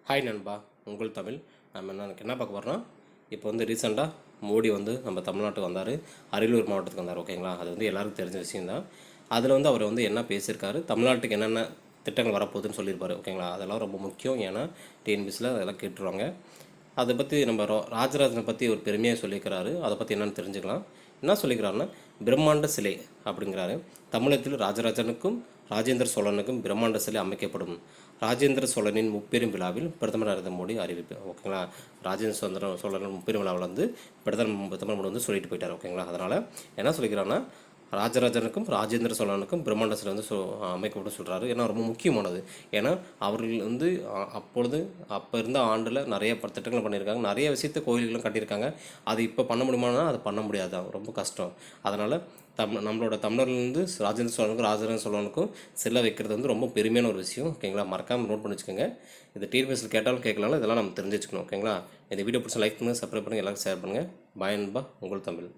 Hi நண்பா, உங்கள் தமிழ். நம்ம என்ன பார்க்க போகிறோம்னா, இப்போ ரீசெண்டாக மோடி நம்ம தமிழ்நாட்டுக்கு வந்தார், அரியலூர் மாவட்டத்துக்கு வந்தார். ஓகேங்களா, அது எல்லாருக்கும் தெரிஞ்ச விஷயந்தான். அதில் அவர் என்ன பேசியிருக்காரு, தமிழ்நாட்டுக்கு என்னென்ன திட்டங்கள் வரப்போகுதுன்னு சொல்லியிருப்பார். ஓகேங்களா, அதெல்லாம் ரொம்ப முக்கியம். ஏன்னா டிஎன்பிஎஸ்சியில் அதெல்லாம் கேட்டுருவாங்க. அதை பற்றி நம்ம ராஜராஜனை பற்றி ஒரு பெருமையாக சொல்லியிருக்கிறாரு. அதை பற்றி என்னென்னு தெரிஞ்சுக்கலாம். என்ன சொல்லிக்கிறாருன்னா, பிரம்மாண்ட சிலை அப்படிங்கிறாரு. தமிழகத்தில் ராஜராஜனுக்கும் ராஜேந்திர சோழனுக்கும் பிரம்மாண்ட சிலை அமைக்கப்படும். ராஜேந்திர சோழனின் முப்பெரும் விழாவில் பிரதமர் நரேந்திர மோடி அறிவிப்பு. ஓகேங்களா, ராஜேந்திர சோழன் முப்பெரும் விழாவில் பிரதமர் மோடி சொல்லிட்டு போயிட்டார். ஓகேங்களா, அதனால் என்ன சொல்லிக்கிறான்னா, ராஜராஜனுக்கும் ராஜேந்திர சோழனுக்கும் பிரம்மாண்ட சிலை அமைக்கப்படும் சொல்கிறாரு. ஏன்னா ரொம்ப முக்கியமானது. ஏன்னா அவர்கள் அப்போ இருந்த ஆண்டில் நிறைய திட்டங்கள் பண்ணியிருக்காங்க, நிறைய விஷயத்த கோயில்களும் கட்டியிருக்காங்க. அது இப்போ பண்ண முடியுமானா அது பண்ண முடியாது, ரொம்ப கஷ்டம். அதனால் நம்மளோட தமிழர்லேருந்து ராஜேந்திர சோழனுக்கும் ராஜேந்திர சோழனுக்கும் சிலை வைக்கிறது ரொம்ப பெருமையான ஒரு விஷயம். ஓகேங்களா, மறக்காமல் நோட் பண்ணி வச்சுக்கோங்க. இது டிஎன்பிஎஸ்சியில் கேட்டாலும் கேட்கலாம், இதெல்லாம் நம்ம தெரிஞ்சு வச்சுக்கணும். ஓகேங்களா, இந்த வீடியோ பிடிச்ச லைக் பண்ணுங்கள், சப்ஸ்கிரைப் பண்ணுங்கள், எல்லாருக்கும் ஷேர் பண்ணுங்கள். பாய் நண்பா, உங்கள் தமிழ்.